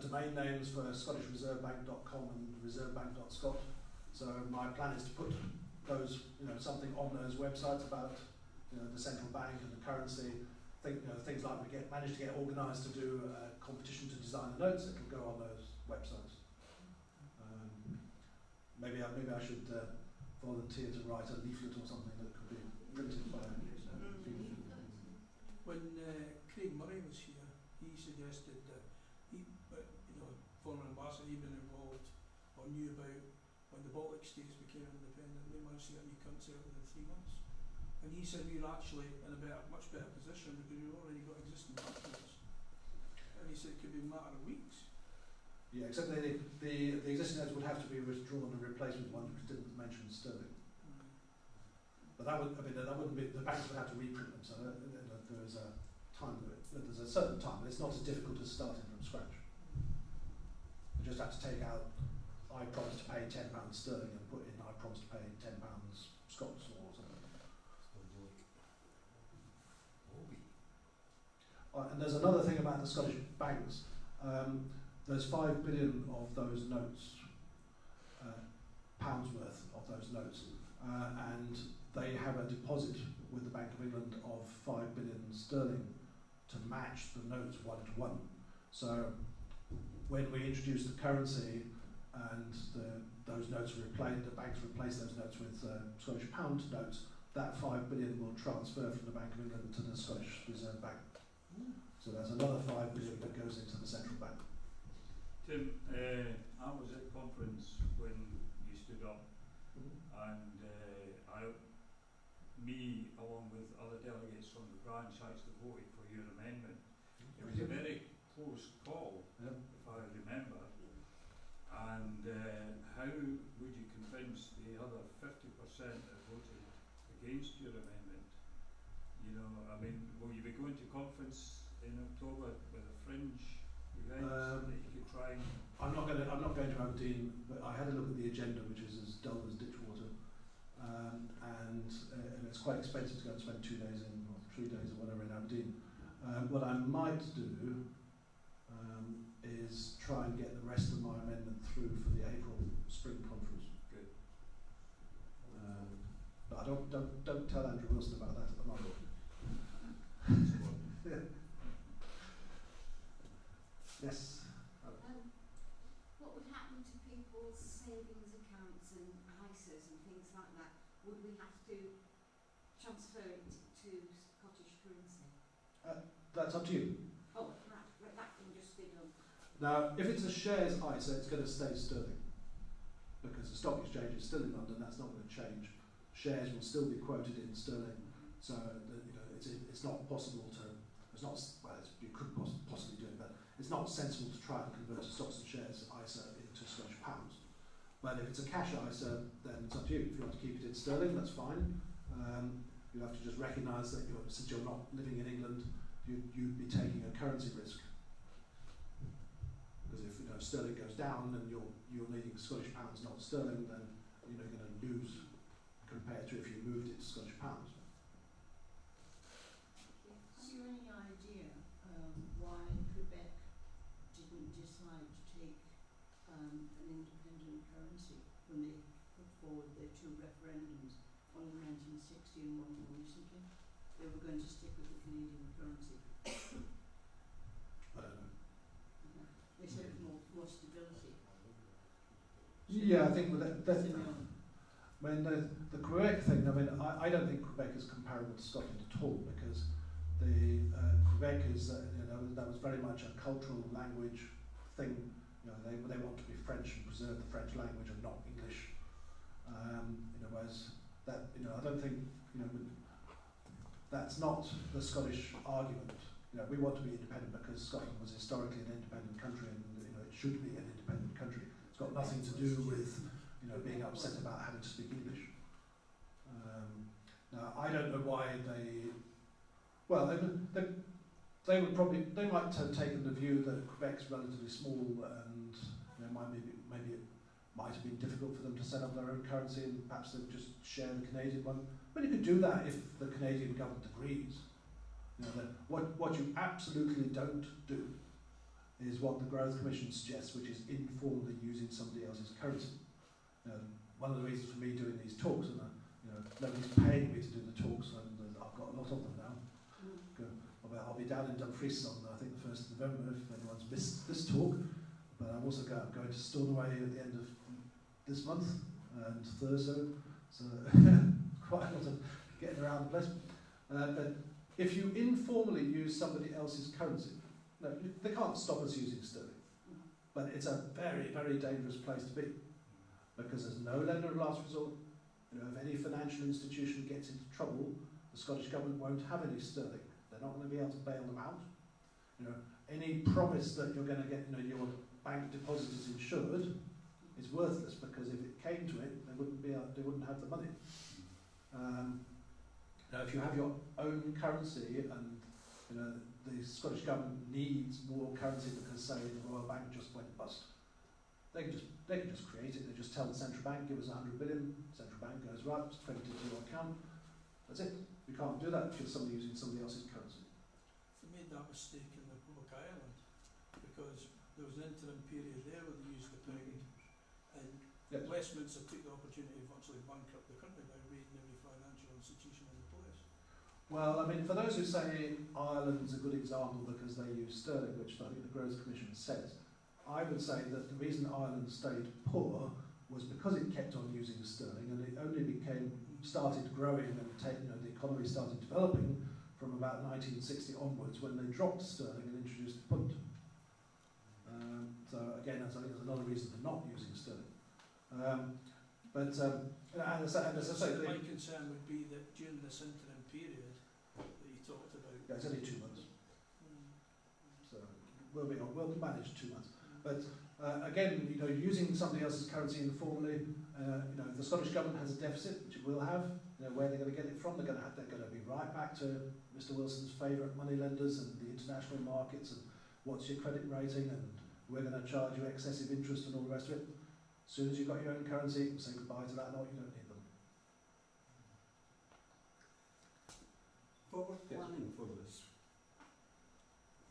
domain names for ScottishReserveBank.com and ReserveBank.scot. So my plan is to put those, something on those websites about the central bank and the currency. Things like we managed to get organised to do a competition to design the notes. It will go on those websites. Maybe I should volunteer to write a leaflet or something that could be printed by people. When Craig Murray was here, he suggested that former ambassador, he'd been involved or knew about when the Baltic states became independent. They managed to get a new currency out within 3 months. And he said we were actually in a much better position because we've already got existing banknotes. And he said it could be a matter of weeks. Yeah, except the existing notes would have to be withdrawn and replaced with one which didn't mention sterling. But that wouldn't be, the banks would have to reprint them, so there is a time limit. There's a certain time, but it's not as difficult as starting from scratch. You just have to take out, I promise to pay £10 sterling and put in, I promise to pay £10 Scots or something. And there's another thing about the Scottish banks. There's 5 billion of those notes, pounds worth of those notes, and they have a deposit with the Bank of England of 5 billion sterling to match the notes 1 to 1. So when we introduce the currency and those notes are replaced, the banks replace those notes with Scottish pound notes, that 5 billion will transfer from the Bank of England to the Scottish Reserve Bank. So there's another 5 billion that goes into the central bank. Tim, I was at a conference when you stood up, and me, along with other delegates from the branch, actually voted for your amendment. It was a very close call, if I remember. And how would you convince the other 50% that voted against your amendment? Will you be going to conference in October with a fringe event that you could try and... I'm not going to Aberdeen, but I had a look at the agenda, which is as dull as ditchwater, and it's quite expensive to go and spend 2 days or 3 days or whatever in Aberdeen. What I might do is try and get the rest of my amendment through for the April spring conference. Good. But I don't tell Andrew Wilson about that at the moment. Yes. What would happen to people's savings accounts and ISAs and things like that? Would we have to transfer it to Scottish currency? That's up to you. Oh, right, that can just be done. Now, if it's a shares ISA, it's going to stay sterling because the stock exchange is still in London. That's not going to change. Shares will still be quoted in sterling, so that, you know, it's not possible to. It's not well. You could possibly do it, but it's not sensible to try and convert a stocks and shares ISA into Scottish pounds. But if it's a cash ISA, then it's up to you. If you want to keep it in sterling, that's fine. You have to just recognise that since you're not living in England, you'd be taking a currency risk. Because if sterling goes down and you're needing Scottish pounds, not sterling, then you're going to lose compared to if you moved it to Scottish pounds. Have you any idea why Quebec didn't decide to take an independent currency when they put forward their two referendums, one in 1960 and one more recently? They were going to stick with the Canadian currency. I don't know. They said more stability. Yeah, I think the Quebec thing. I mean, I don't think Quebec is comparable to Scotland at all because the Quebec is that was very much a cultural language thing. They want to be French and preserve the French language and not English. Whereas that I don't think that's not the Scottish argument. We want to be independent because Scotland was historically an independent country and it should be an independent country. It's got nothing to do with being upset about having to speak English. Now I don't know why they might have taken the view that Quebec's relatively small and maybe it might have been difficult for them to set up their own currency and perhaps they'd just share the Canadian one. But you could do that if the Canadian government agrees. What you absolutely don't do is what the Growth Commission suggests, which is informally using somebody else's currency. One of the reasons for me doing these talks, and nobody's paying me to do the talks, and I've got a lot of them now. I'll be down in Dumfries on I think the 1st of November if anyone's missed this talk. But I'm also going to Stornoway at the end of this month and Thursday, so quite a lot of getting around the place. But if you informally use somebody else's currency, they can't stop us using sterling. But it's a very, very dangerous place to be because there's no lender of last resort. If any financial institution gets into trouble, the Scottish government won't have any sterling. They're not going to be able to bail them out. Any promise that you're going to get, your bank deposit is insured is worthless because if it came to it, they wouldn't have the money. If you have your own currency and the Scottish government needs more currency because say the Royal Bank just went bust, they can just create it. They just tell the central bank, give us 100 billion. Central bank goes right, it's credited to your account. That's it. We can't do that if you're using somebody else's currency. They made that mistake in the Republic of Ireland because there was an interim period there where they used the pound, and Yes. Westminster took the opportunity of virtually bankrupt the country by raiding every financial institution in the place. Well, I mean, for those who say Ireland's a good example because they use sterling, which I think the Growth Commission says, I would say that the reason Ireland stayed poor was because it kept on using sterling, and it only started growing and the economy started developing from about 1960 onwards when they dropped sterling and introduced the pund. So again, I think there's another reason for not using sterling. As I say, my concern would be that during this interim period that you talked about, it's only 2 months, so we'll manage 2 months. But again, using somebody else's currency informally, the Scottish government has a deficit, which it will have. Where they're going to get it from? They're going to be right back to Mr. Wilson's favourite money lenders and the international markets and what's your credit rating and we're going to charge you excessive interest and all the rest of it. As soon as you've got your own currency, say goodbye to that lot. You don't need them. Forward planning for this,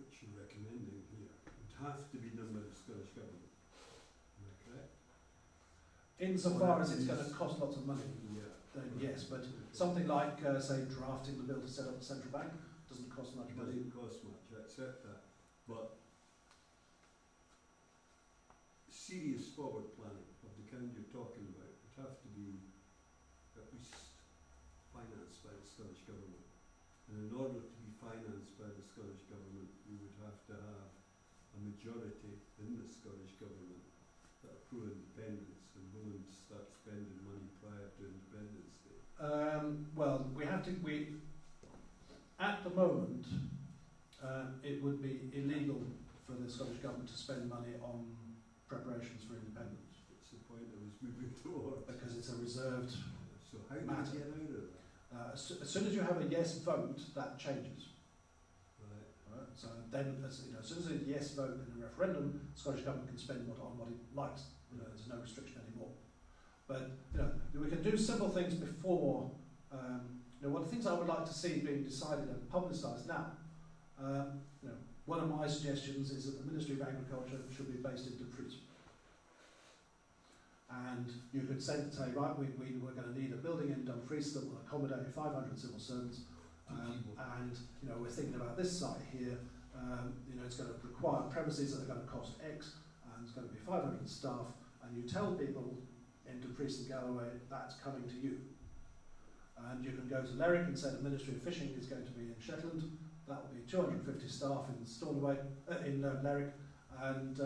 which you're recommending here, would have to be done by the Scottish Government. Am I correct? Insofar as it's going to cost lots of money, Yeah. then yes. But something like, say, drafting the bill to set up the central bank doesn't cost much It money. doesn't cost much, I accept that. But serious forward planning of the kind you're talking about would have to be at least financed by the Scottish Government. And in order to be financed by the Scottish Government, we would have to have a majority in the Scottish Government that are pro-independence and willing to start spending money prior to Independence Day. Well, at the moment, it would be illegal for the Scottish Government to spend money on preparations for independence. It's the point I was moving towards. Because it's a reserved So how do matter. we get out of that? as soon as you have a yes vote, that changes. Right. Right? So then, as soon as a yes vote in a referendum, the Scottish Government can spend on what it likes. There's no restriction anymore. But we can do simple things before. One of the things I would like to see being decided and publicised now. One of my suggestions is that the Ministry of Agriculture should be based in Dumfries. And you could say, right, we're going to need a building in Dumfries that will accommodate 500 civil servants. We're thinking about this site here. It's going to require premises that are going to cost X, and it's going to be 500 staff. And you tell people in Dumfries and Galloway that's coming to you. And you can go to Lerwick and say the Ministry of Fishing is going to be in Shetland. That will be 250 staff in Stornoway, in Lerwick, and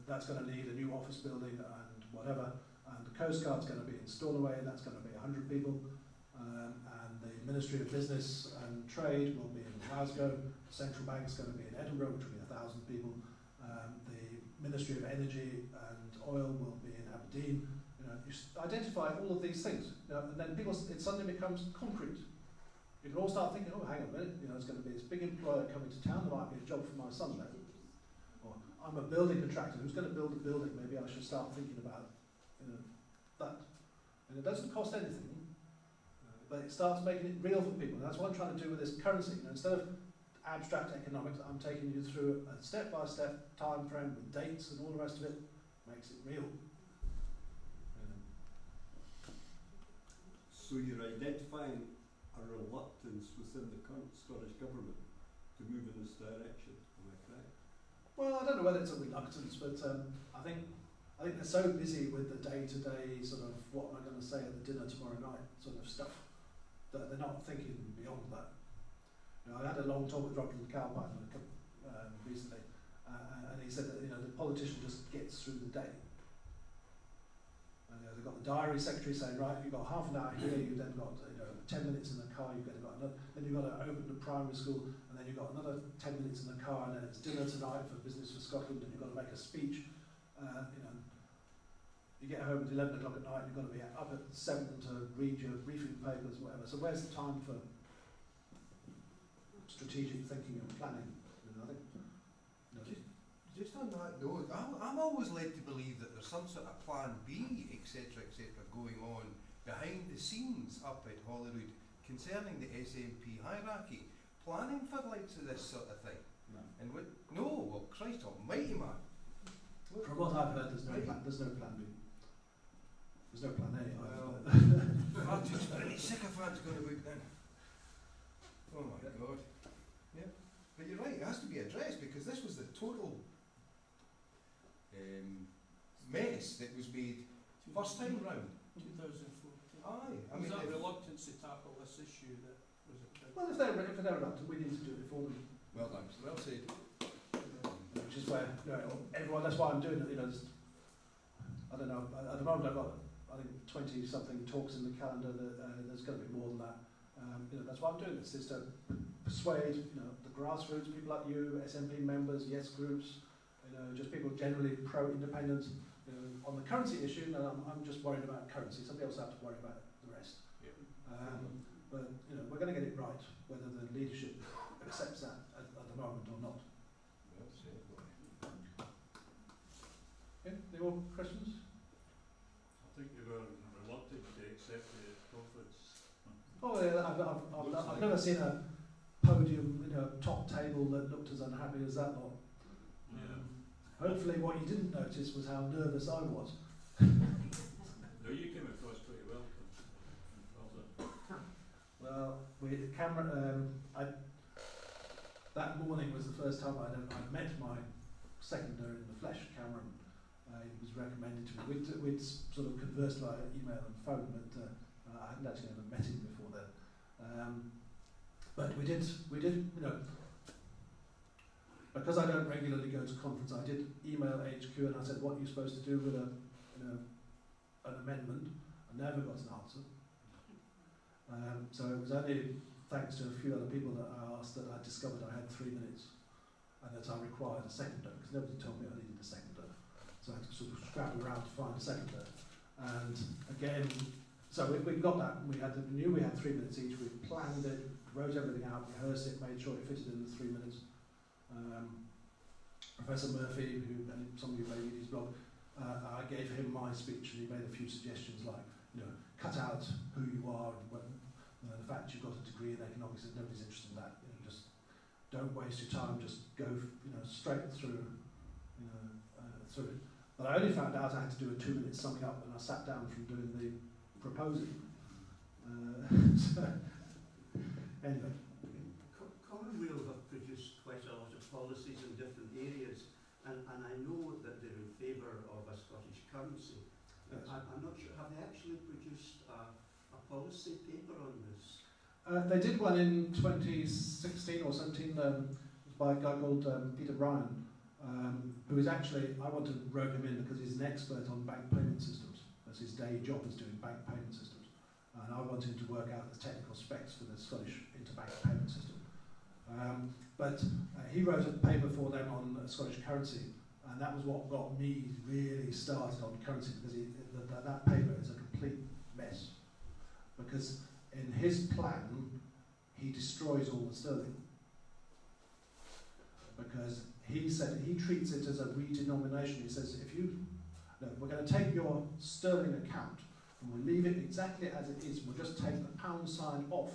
that's going to need a new office building and whatever. And the Coast Guard's going to be in Stornoway, and that's going to be 100 people. And the Ministry of Business and Trade will be in Glasgow. The Central Bank's going to be in Edinburgh, which will be 1,000 people. The Ministry of Energy and Oil will be in Aberdeen. You identify all of these things, and then it suddenly becomes concrete. You can all start thinking, oh, hang on a minute, it's going to be this big employer coming to town, there might be a job for my son there. Or I'm a building contractor, who's going to build a building? Maybe I should start thinking about that. And it doesn't cost anything, but it starts making it real for people. And that's what I'm trying to do with this currency. Instead of abstract economics, I'm taking you through a step-by-step time frame with dates and all the rest of it, makes it real. So you're identifying a reluctance within the current Scottish Government to move in this direction, am I correct? Well, I don't know whether it's a reluctance, but I think they're so busy with the day-to-day sort of what am I going to say at the dinner tomorrow night sort of stuff that they're not thinking beyond that. I had a long talk with Robert Calpine recently, and he said that the politician just gets through the day. They've got the diary secretary saying, right, you've got half an hour here, you've then got 10 minutes in the car, then you've got to open the primary school, and then you've got another 10 minutes in the car, and then it's dinner tonight for Business for Scotland, and you've got to make a speech. You get home at 11 o'clock at night, you've got to be up at 7 to read your briefing papers, whatever. So where's the time for strategic thinking and planning? Just on that note, I'm always led to believe that there's some sort of plan B, etc., going on behind the scenes up at Holyrood concerning the SNP hierarchy, planning for likes of this sort of thing. No. And well, Christ almighty, man. From what I've heard, there's no plan B. There's no plan A. Well, I'm just any sycophant's going to book then. Oh my God. Yeah. But you're right, it has to be addressed because this was the total mess that was made first time round. 2014. Aye. Was that reluctance to tackle this issue that was a big... Well, if they're reluctant, we need to do it for them. Well done. Well said. Which is where everyone. That's why I'm doing it. I don't know. At the moment, I've got 20 something talks in the calendar. There's going to be more than that. That's why I'm doing this. Is to persuade the grassroots, people like you, SNP members, yes groups, just people generally pro-independence. On the currency issue, I'm just worried about currency. Somebody else has to worry about the rest. Yeah. But we're going to get it right, whether the leadership accepts that at the moment or not. Well said. Okay, any more questions? I think you were reluctant to accept the conference. Oh, yeah, I've never seen a podium, top table that looked as unhappy as that lot. Hopefully what you didn't notice was how nervous I was. No, you came across pretty well. Well, that morning was the first time I'd met my seconder in the flesh, Cameron. He was recommended to me. We'd sort of conversed via email and phone, but I hadn't actually ever met him before then. But we did, you know, because I don't regularly go to conference, I did email HQ and I said, what are you supposed to do with a, you know, an amendment? I never got an answer. So it was only thanks to a few other people that I asked that I discovered I had 3 minutes and that I required a seconder, because nobody told me I needed a seconder. So I had to sort of scrabble around to find a seconder. And again, so we got that, and we knew we had 3 minutes each, we planned it, wrote everything out, rehearsed it, made sure it fitted in the 3 minutes. Professor Murphy, who some of you may read his blog, I gave him my speech and he made a few suggestions like, you know, cut out who you are and when, the fact you've got a degree in economics, and nobody's interested in that. You know, just don't waste your time, just go, you know, straight through, you know, through it. But I only found out I had to do a 2-minute summing up when I sat down from doing the proposing. So, anyway. Commonweal have produced quite a lot of policies in different areas, and I know that they're in favour of a Scottish currency. Yes. I'm not sure, have they actually produced a policy paper on this? They did one in 2016 or 17 by a guy called Peter Bryan, who is actually, I want to rope him in because he's an expert on bank payment systems. That's his day job, is doing bank payment systems. And I want him to work out the technical specs for the Scottish interbank payment system. But he wrote a paper for them on Scottish currency, and that was what got me really started on currency, because that paper is a complete mess. Because in his plan, he destroys all the sterling. Because he said he treats it as a redenomination. He says, we're going to take your sterling account and we'll leave it exactly as it is. We'll just take the pound sign off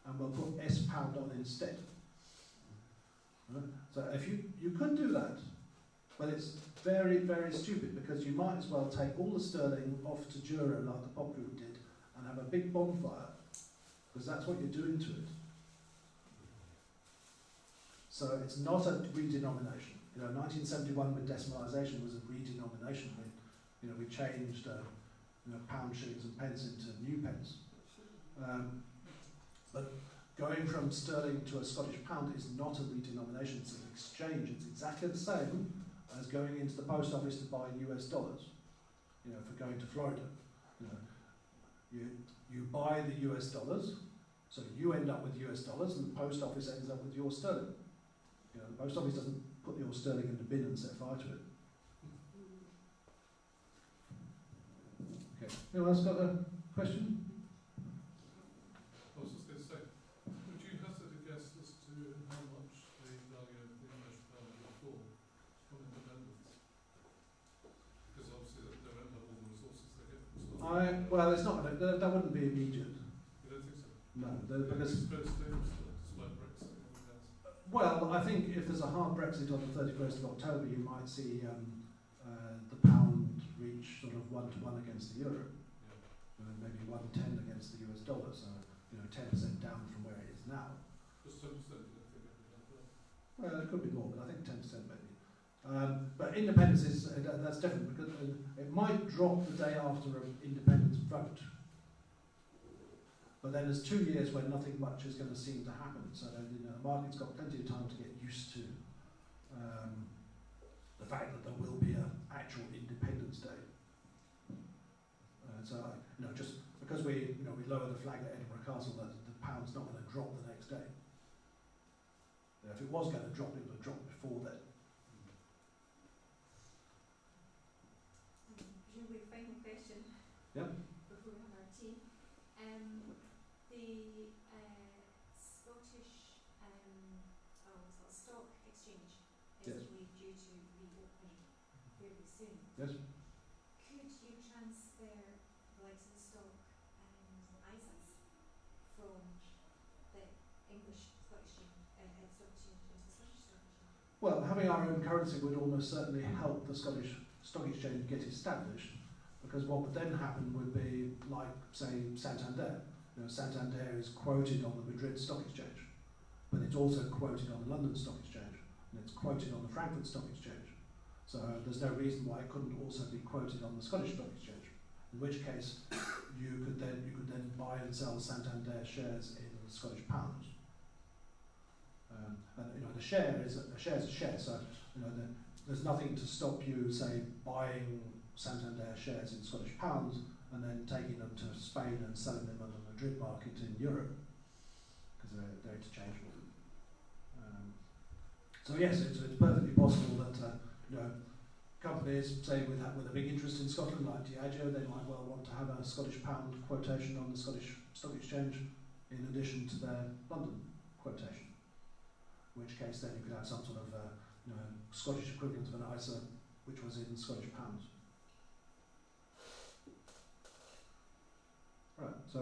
and we'll put S pound on instead. So if you could do that, but it's very, very stupid, because you might as well take all the sterling off to Jura like the pop group did and have a big bonfire, because that's what you're doing to it. So it's not a redenomination. You know, 1971 with decimalisation was a redenomination. We changed pound, shillings and pence into new pence. But going from sterling to a Scottish pound is not a redenomination, it's an exchange. It's exactly the same as going into the post office to buy US dollars, for going to Florida. You buy the US dollars, so you end up with US dollars, and the post office ends up with your sterling. The post office doesn't put your sterling in the bin and set fire to it. Okay, anyone else got a question? I was just going to say, would you hazard a guess as to how much the value of the English pound will fall from independence? Because obviously they don't have all the resources they get from Scotland. Well, it's not. That wouldn't be immediate. You don't think so? No, because. It's stable still, despite Brexit and everything else. Well, I think if there's a hard Brexit on the 31st of October, you might see the pound reach sort of 1-to-1 against the euro, maybe 110 against the US dollar. So 10% down from where it is now. Just 10%, you don't think it would happen? Well, it could be more, but I think 10% maybe. But independence is that's different, because it might drop the day after an independence vote. But then there's 2 years where nothing much is going to seem to happen. So the market's got plenty of time to get used to the fact that there will be an actual Independence Day. Just because we lower the flag at Edinburgh Castle, the pound's not going to drop the next day. If it was going to drop, it would have dropped before then. Presumably, final question. Yep. Before we have our tea. The Scottish stock exchange is only due to reopen fairly soon. Yes. Could you transfer the likes of the stock ISAs from the English stock exchange stock exchange into the Scottish stock exchange? Well, having our own currency would almost certainly help the Scottish Stock Exchange get established, because what would then happen would be like, say, Santander. Santander is quoted on the Madrid Stock Exchange, but it's also quoted on the London Stock Exchange, and it's quoted on the Frankfurt Stock Exchange. So there's no reason why it couldn't also be quoted on the Scottish Stock Exchange. In which case, you could then buy and sell Santander shares in Scottish pounds. And the share is a share, so there's nothing to stop you, say, buying Santander shares in Scottish pounds and then taking them to Spain and selling them on the Madrid market in Europe, because they're interchangeable. So yes, it's perfectly possible that companies, say with a big interest in Scotland, like Diageo, they might well want to have a Scottish pound quotation on the Scottish Stock Exchange in addition to their London quotation. In which case, then you could have some sort of Scottish equivalent of an ISA, which was in Scottish pounds. Right. So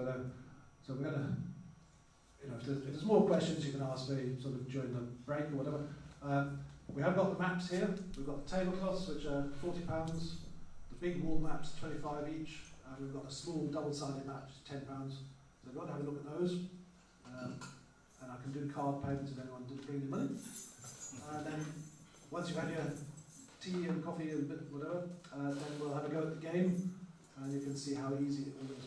we're going to, if there's more questions, you can ask me sort of during the break or whatever. We have got the maps here. We've got the tablecloths, which are £40. The big wall maps, 25 each. We've got a small double-sided map, which is £10. So we've got to have a look at those. And I can do card payments if anyone didn't bring any money. And then once you've had your tea and coffee and a bit whatever, then we'll have a go at the game, and you can see how easy it all is.